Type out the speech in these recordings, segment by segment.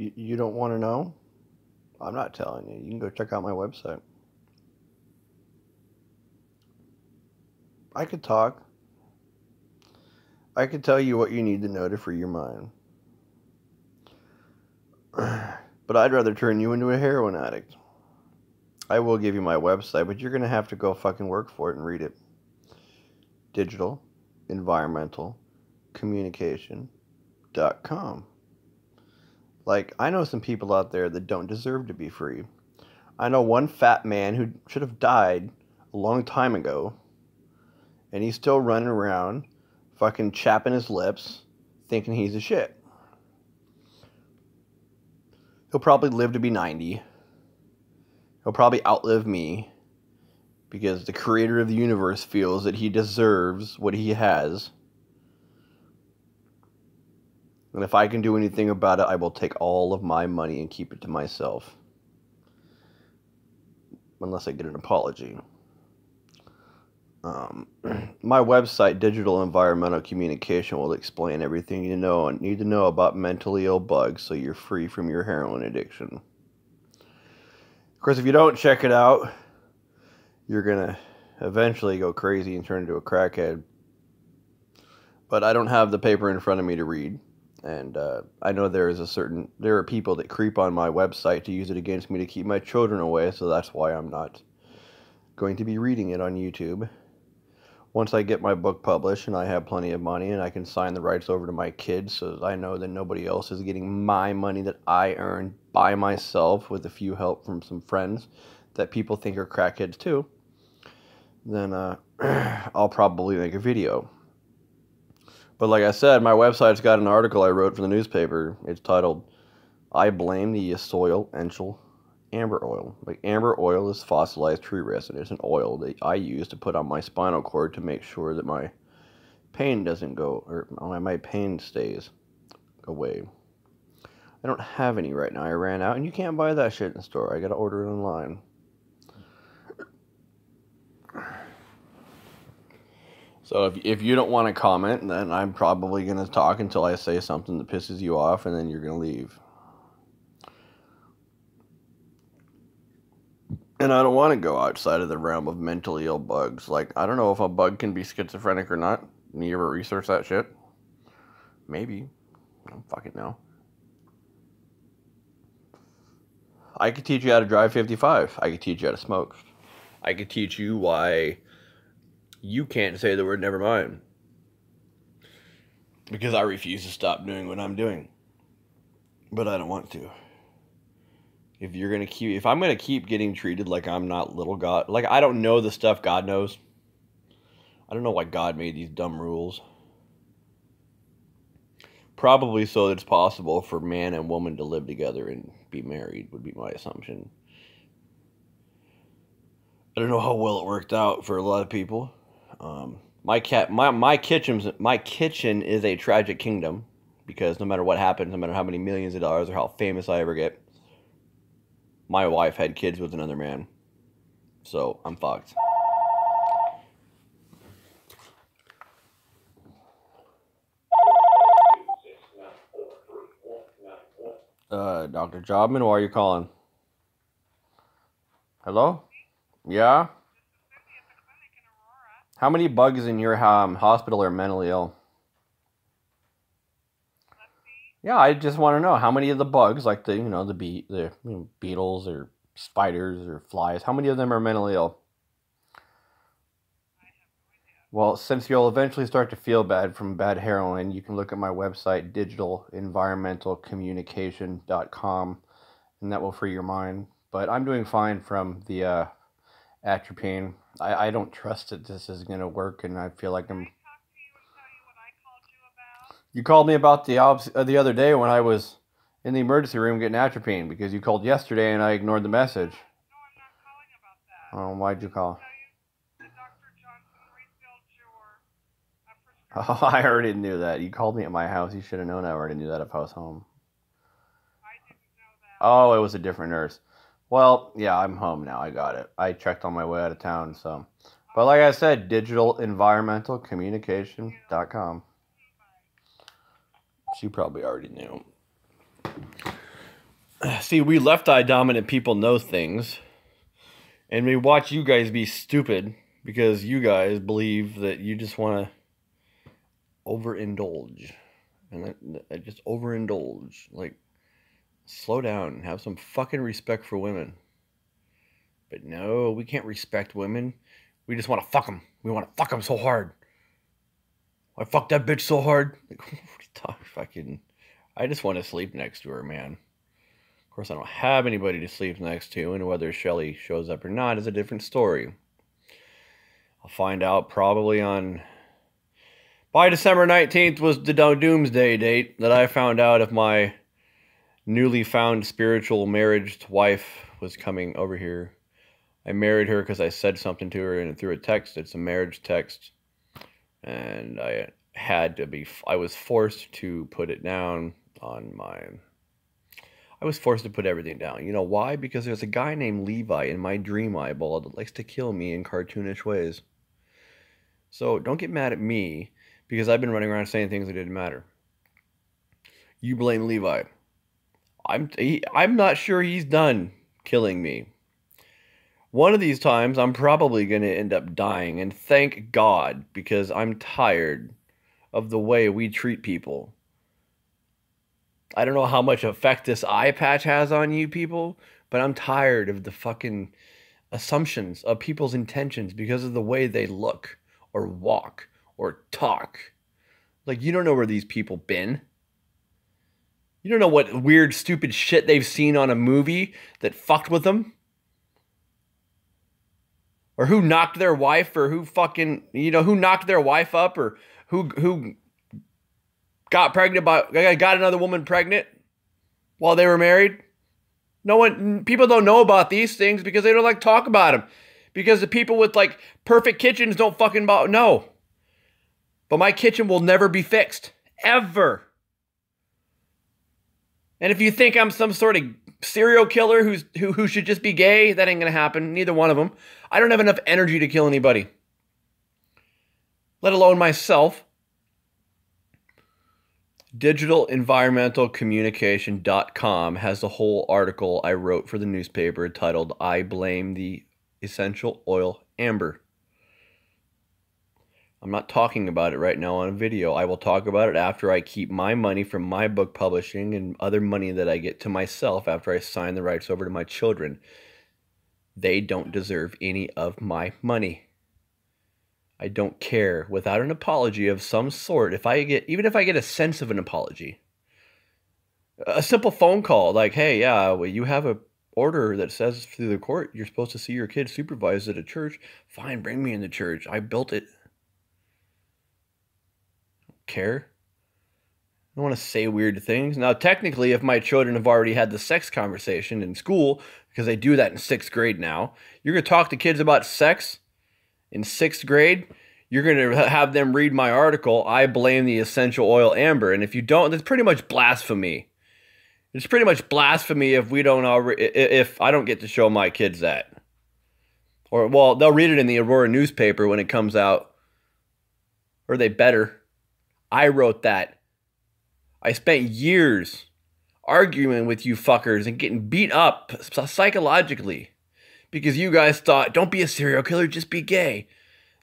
You don't want to know? I'm not telling you. You can go check out my website. I could talk. I could tell you what you need to know to free your mind. But I'd rather turn you into a heroin addict. I will give you my website, but you're going to have to go fucking work for it and read it. Digital, environmental, communication.com. Like, I know some people out there that don't deserve to be free. I know one fat man who should have died a long time ago, and he's still running around fucking chapping his lips thinking he's a shit. He'll probably live to be 90. He'll probably outlive me because the creator of the universe feels that he deserves what he has. And if I can do anything about it, I will take all of my money and keep it to myself. Unless I get an apology. My website, Digital Environmental Communication, will explain everything you need to know about mentally ill bugs so you're free from your heroin addiction. Of course, if you don't check it out, you're going to eventually go crazy and turn into a crackhead. But I don't have the paper in front of me to read. And I know there are people that creep on my website to use it against me to keep my children away, so that's why I'm not going to be reading it on YouTube. Once I get my book published and I have plenty of money and I can sign the rights over to my kids so I know that nobody else is getting my money that I earned by myself with a few help from some friends that people think are crackheads too, then I'll probably make a video. But like I said, my website's got an article I wrote for the newspaper. It's titled, I blame the soil enchil amber oil. Like, amber oil is fossilized tree resin. It's an oil that I use to put on my spinal cord to make sure that my pain doesn't go, or my pain stays away. I don't have any right now. I ran out, and you can't buy that shit in the store. I gotta order it online. So if you don't want to comment, then I'm probably going to talk until I say something that pisses you off, and then you're going to leave. And I don't want to go outside of the realm of mentally ill bugs. Like, I don't know if a bug can be schizophrenic or not. You ever research that shit? Maybe. I don't fucking know. I could teach you how to drive 55. I could teach you how to smoke. I could teach you why you can't say the word never mind. Because I refuse to stop doing what I'm doing. But I don't want to. If I'm gonna keep getting treated like I'm not little God, like I don't know the stuff God knows. I don't know why God made these dumb rules. Probably so that it's possible for man and woman to live together and be married, would be my assumption. I don't know how well it worked out for a lot of people. My kitchen is a tragic kingdom, because no matter what happens, no matter how many millions of dollars or how famous I ever get, my wife had kids with another man. So I'm fucked. Dr. Jobman, why are you calling? Hello? Yeah? How many bugs in your hospital are mentally ill? Yeah, I just want to know how many of the bugs, like the beetles or spiders or flies, how many of them are mentally ill? Well, since you'll eventually start to feel bad from bad heroin, you can look at my website, digitalenvironmentalcommunication.com, and that will free your mind. But I'm doing fine from the atropine. I don't trust that this is going to work, and I feel like I'm... You called me about the other day when I was in the emergency room getting atropine, because you called yesterday and I ignored the message. No, I'm not calling about that. Oh, why'd you call? Oh, I already knew that. You called me at my house. You should have known I already knew that if I was home. I didn't know that. Oh, it was a different nurse. Well, yeah, I'm home now. I got it. I checked on my way out of town, so. But like I said, digitalenvironmentalcommunication.com. She probably already knew. See, we left-eye dominant people know things, and we watch you guys be stupid because you guys believe that you just want to overindulge. And I just overindulge. Like, slow down. Have some fucking respect for women. But no, we can't respect women. We just want to fuck them. We want to fuck them so hard. I fucked that bitch so hard. Like, what are you talking fucking... I just want to sleep next to her, man. Of course, I don't have anybody to sleep next to, and whether Shelly shows up or not is a different story. I'll find out probably on... By December 19th was the doomsday date that I found out if my newly found spiritual marriage wife was coming over here. I married her because I said something to her and through a text. It's a marriage text. And I was forced to put it down on my... I was forced to put everything down. You know why? Because there's a guy named Levi in my dream eyeball that likes to kill me in cartoonish ways. So don't get mad at me because I've been running around saying things that didn't matter. You blame Levi. I'm not sure he's done killing me. One of these times, I'm probably going to end up dying, and thank God, because I'm tired of the way we treat people. I don't know how much effect this eye patch has on you people, but I'm tired of the fucking assumptions of people's intentions because of the way they look, or walk, or talk. Like, you don't know where these people been. You don't know what weird, stupid shit they've seen on a movie that fucked with them. Or who knocked their wife, or who fucking, who knocked their wife up, or who got pregnant got another woman pregnant while they were married. People don't know about these things because they don't like to talk about them. Because the people with like perfect kitchens don't fucking know. But my kitchen will never be fixed. Ever. And if you think I'm some sort of serial killer who should just be gay, that ain't gonna happen. Neither one of them. I don't have enough energy to kill anybody. Let alone myself. DigitalEnvironmentalCommunication.com has the whole article I wrote for the newspaper titled, I Blame the Essential Oil Amber. I'm not talking about it right now on a video. I will talk about it after I keep my money from my book publishing and other money that I get to myself after I sign the rights over to my children. They don't deserve any of my money. I don't care. Without an apology of some sort, even if I get a sense of an apology, a simple phone call like, hey, yeah, well, you have a order that says through the court you're supposed to see your kid supervised at a church. Fine, bring me in the church. I built it. Care. I don't want to say weird things. Now, technically, if my children have already had the sex conversation in school, because they do that in 6th grade now, you're going to talk to kids about sex in 6th grade, you're going to have them read my article, I Blame the Essential Oil Amber. And if you don't, that's pretty much blasphemy. It's pretty much blasphemy if I don't get to show my kids that. Or, well, they'll read it in the Aurora newspaper when it comes out. Or they better. I wrote that. I spent years arguing with you fuckers and getting beat up psychologically because you guys thought, don't be a serial killer, just be gay.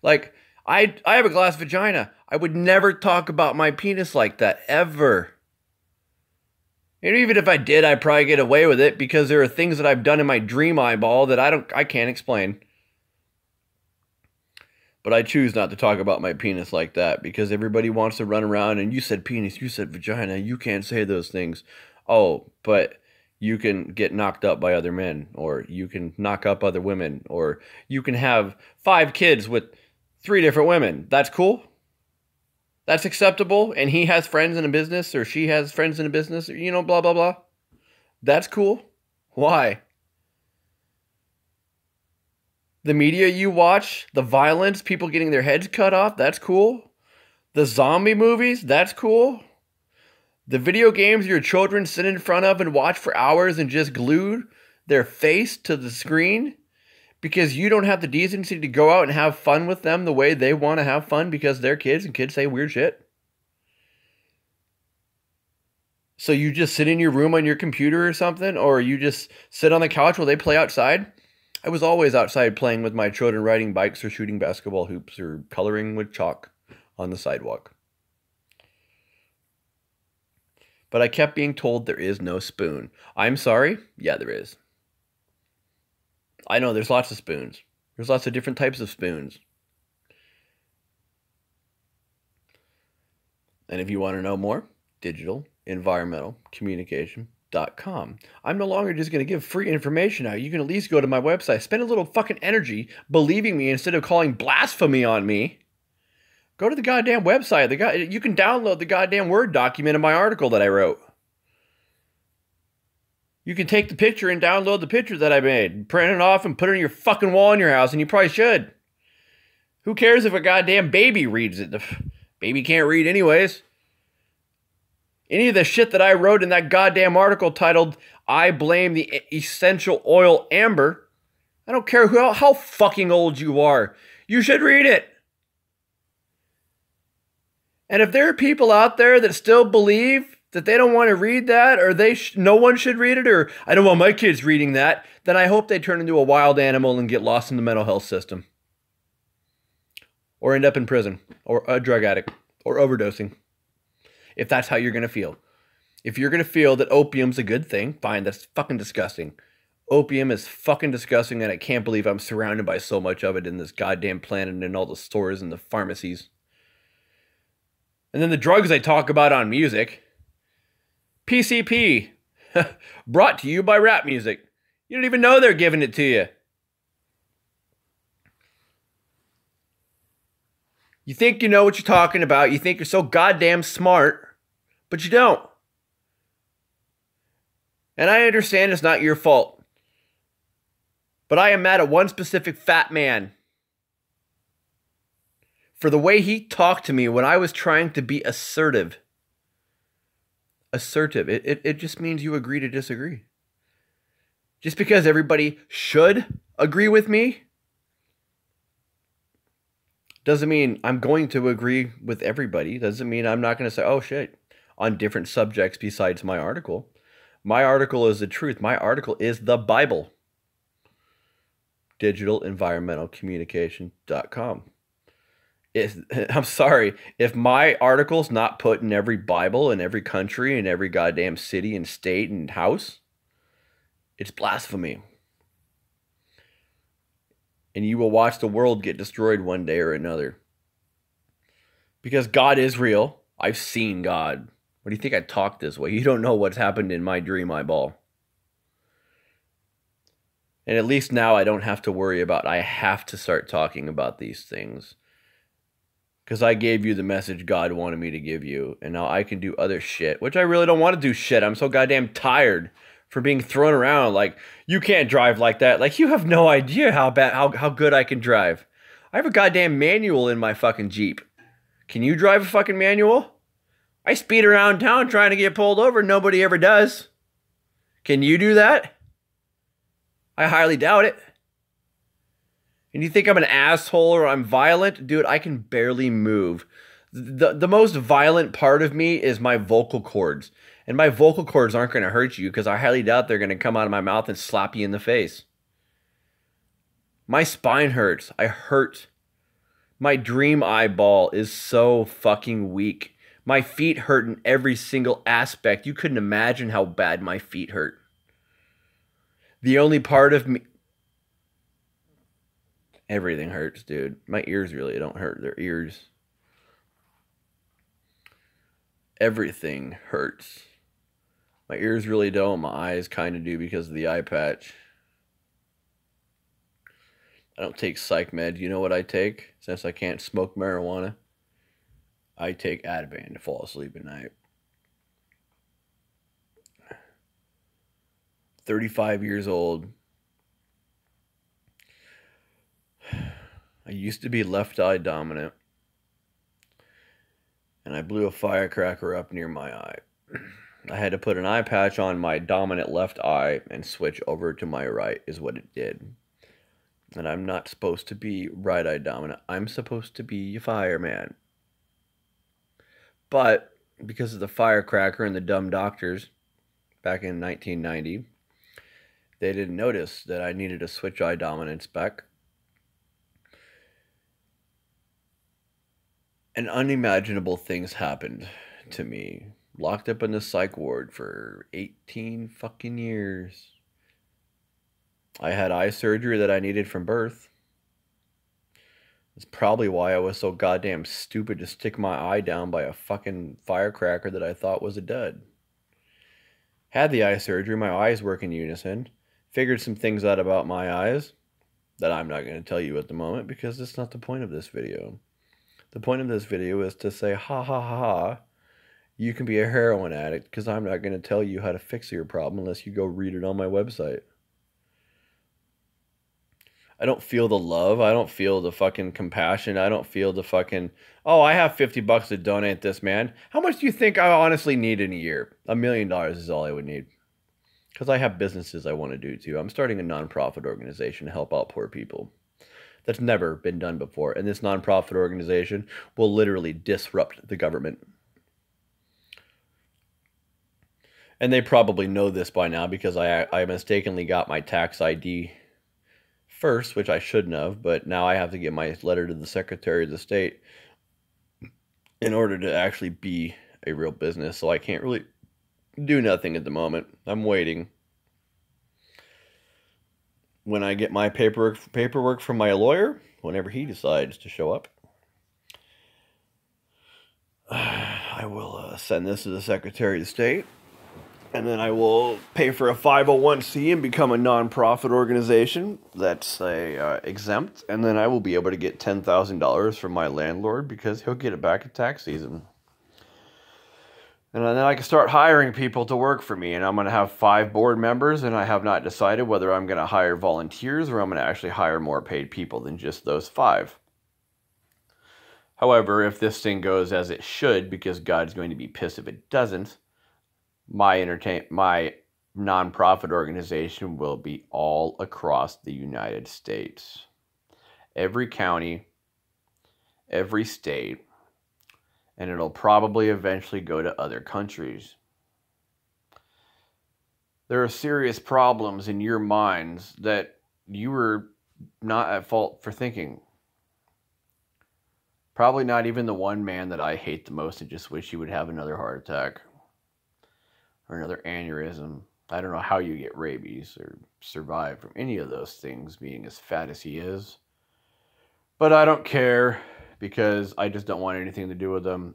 Like, I have a glass vagina. I would never talk about my penis like that, ever. And even if I did, I'd probably get away with it because there are things that I've done in my dream eyeball that I can't explain. But I choose not to talk about my penis like that because everybody wants to run around and you said penis, you said vagina, you can't say those things. Oh, but you can get knocked up by other men, or you can knock up other women, or you can have 5 kids with 3 different women. That's cool. That's acceptable. And he has friends in a business, or she has friends in a business, or, blah, blah, blah. That's cool. Why? The media you watch, the violence, people getting their heads cut off, that's cool. The zombie movies, that's cool. The video games your children sit in front of and watch for hours and just glue their face to the screen because you don't have the decency to go out and have fun with them the way they want to have fun because they're kids and kids say weird shit. So you just sit in your room on your computer or something, or you just sit on the couch while they play outside? I was always outside playing with my children, riding bikes or shooting basketball hoops or coloring with chalk on the sidewalk. But I kept being told there is no spoon. I'm sorry? Yeah, there is. I know there's lots of spoons. There's lots of different types of spoons. And if you want to know more, digitalenvironmentalcommunication.com. I'm no longer just going to give free information out. You can at least go to my website. Spend a little fucking energy believing me instead of calling blasphemy on me. Go to the goddamn website. You can download the goddamn Word document of my article that I wrote. You can take the picture and download the picture that I made, print it off and put it on your fucking wall in your house, and you probably should. Who cares if a goddamn baby reads it? The baby can't read anyways. Any of the shit that I wrote in that goddamn article titled, I Blame the Essential Oil Amber, I don't care how fucking old you are. You should read it. And if there are people out there that still believe that they don't want to read that, or no one should read it, or I don't want my kids reading that, then I hope they turn into a wild animal and get lost in the mental health system. Or end up in prison, or a drug addict, or overdosing. If that's how you're going to feel. If you're going to feel that opium's a good thing, fine, that's fucking disgusting. Opium is fucking disgusting, and I can't believe I'm surrounded by so much of it in this goddamn planet and in all the stores and the pharmacies. And then the drugs I talk about on music. PCP. Brought to you by rap music. You don't even know they're giving it to you. You think you know what you're talking about. You think you're so goddamn smart, but you don't. And I understand it's not your fault. But I am mad at one specific fat man for the way he talked to me when I was trying to be assertive. Assertive. It just means you agree to disagree. Just because everybody should agree with me doesn't mean I'm going to agree with everybody. Doesn't mean I'm not going to say, oh shit, on different subjects besides my article. My article is the truth. My article is the Bible. digitalenvironmentalcommunication.com. I'm sorry, if my article's not put in every Bible in every country in every goddamn city and state and house, it's blasphemy. And you will watch the world get destroyed one day or another. Because God is real. I've seen God. What do you think I talk this way? You don't know what's happened in my dream eyeball. And at least now I don't have to worry about, I have to start talking about these things. Because I gave you the message God wanted me to give you. And now I can do other shit. Which I really don't want to do shit. I'm so goddamn tired for being thrown around. Like, you can't drive like that. Like, you have no idea how good I can drive. I have a goddamn manual in my fucking Jeep. Can you drive a fucking manual? I speed around town trying to get pulled over. Nobody ever does. Can you do that? I highly doubt it. And you think I'm an asshole or I'm violent? Dude, I can barely move. The most violent part of me is my vocal cords. And my vocal cords aren't going to hurt you because I highly doubt they're going to come out of my mouth and slap you in the face. My spine hurts. I hurt. My dream eyeball is so fucking weak. My feet hurt in every single aspect. You couldn't imagine how bad my feet hurt. The only part of me... Everything hurts, dude. My ears really don't hurt. They're ears. Everything hurts. My ears really don't. My eyes kind of do because of the eye patch. I don't take psych meds. You know what I take? Since I can't smoke marijuana, I take Ativan to fall asleep at night. 35 years old. I used to be left eye dominant. And I blew a firecracker up near my eye. I had to put an eye patch on my dominant left eye and switch over to my right is what it did. And I'm not supposed to be right eye dominant. I'm supposed to be a fireman. But because of the firecracker and the dumb doctors back in 1990, they didn't notice that I needed to switch eye dominance back. And unimaginable things happened to me. Locked up in the psych ward for 18 fucking years. I had eye surgery that I needed from birth. That's probably why I was so goddamn stupid to stick my eye down by a fucking firecracker that I thought was a dud. Had the eye surgery, my eyes work in unison. Figured some things out about my eyes that I'm not going to tell you at the moment because it's not the point of this video. The point of this video is to say, ha ha ha ha, you can be a heroin addict because I'm not going to tell you how to fix your problem unless you go read it on my website. I don't feel the love. I don't feel the fucking compassion. I don't feel the fucking, oh, I have $50 to donate this, man. How much do you think I honestly need in a year? $1 million is all I would need. Because I have businesses I want to do too. I'm starting a nonprofit organization to help out poor people. That's never been done before. And this nonprofit organization will literally disrupt the government. And they probably know this by now because I mistakenly got my tax ID first, which I shouldn't have, but now I have to get my letter to the Secretary of the State in order to actually be a real business. So I can't really do nothing at the moment. I'm waiting. When I get my paperwork from my lawyer, whenever he decides to show up, I will send this to the Secretary of State, and then I will pay for a 501c and become a nonprofit organization that's exempt, and then I will be able to get $10,000 from my landlord because he'll get it back at tax season. And then I can start hiring people to work for me, and I'm going to have 5 board members, and I have not decided whether I'm going to hire volunteers or I'm going to actually hire more paid people than just those 5. However, if this thing goes as it should, because God's going to be pissed if it doesn't, my nonprofit organization will be all across the United States. Every county, every state, and it'll probably eventually go to other countries. There are serious problems in your minds that you were not at fault for thinking. Probably not even the one man that I hate the most and just wish he would have another heart attack or another aneurysm. I don't know how you get rabies or survive from any of those things being as fat as he is. But I don't care because I just don't want anything to do with them.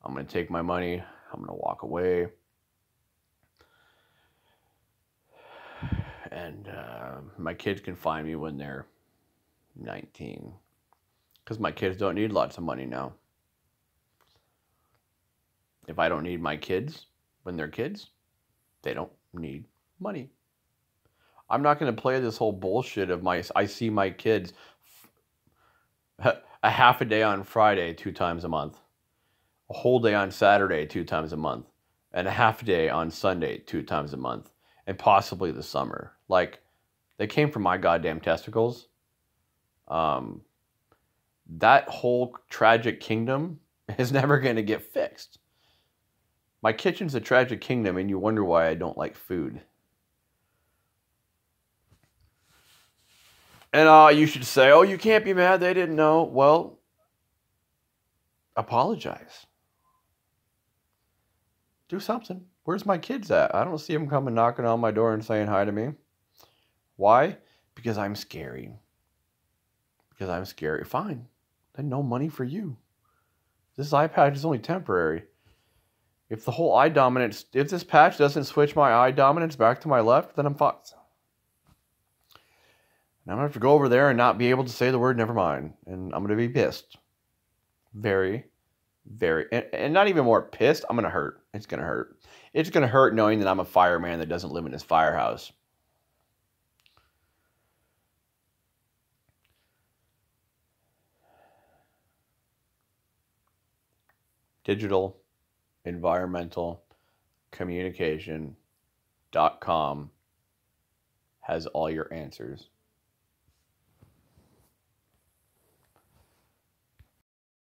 I'm going to take my money. I'm going to walk away. And my kids can find me when they're 19. Because my kids don't need lots of money now. If I don't need my kids when they're kids, they don't need money. I'm not going to play this whole bullshit of I see my kids a half a day on Friday 2 times a month, a whole day on Saturday 2 times a month, and a half day on Sunday 2 times a month, and possibly the summer. Like, they came from my goddamn testicles. That whole tragic kingdom is never going to get fixed. My kitchen's a tragic kingdom, and you wonder why I don't like food. And you should say, oh, you can't be mad, they didn't know. Well, apologize. Do something. Where's my kids at? I don't see them coming knocking on my door and saying hi to me. Why? Because I'm scary. Because I'm scary. Fine. Then no money for you. This eye patch is only temporary. If the whole eye dominance, if this patch doesn't switch my eye dominance back to my left, then I'm fucked. And I'm going to have to go over there and not be able to say the word never mind. And I'm going to be pissed. Very, very, and not even more pissed. I'm going to hurt. It's going to hurt. It's going to hurt knowing that I'm a fireman that doesn't live in his firehouse. Digital environmental communication.com has all your answers.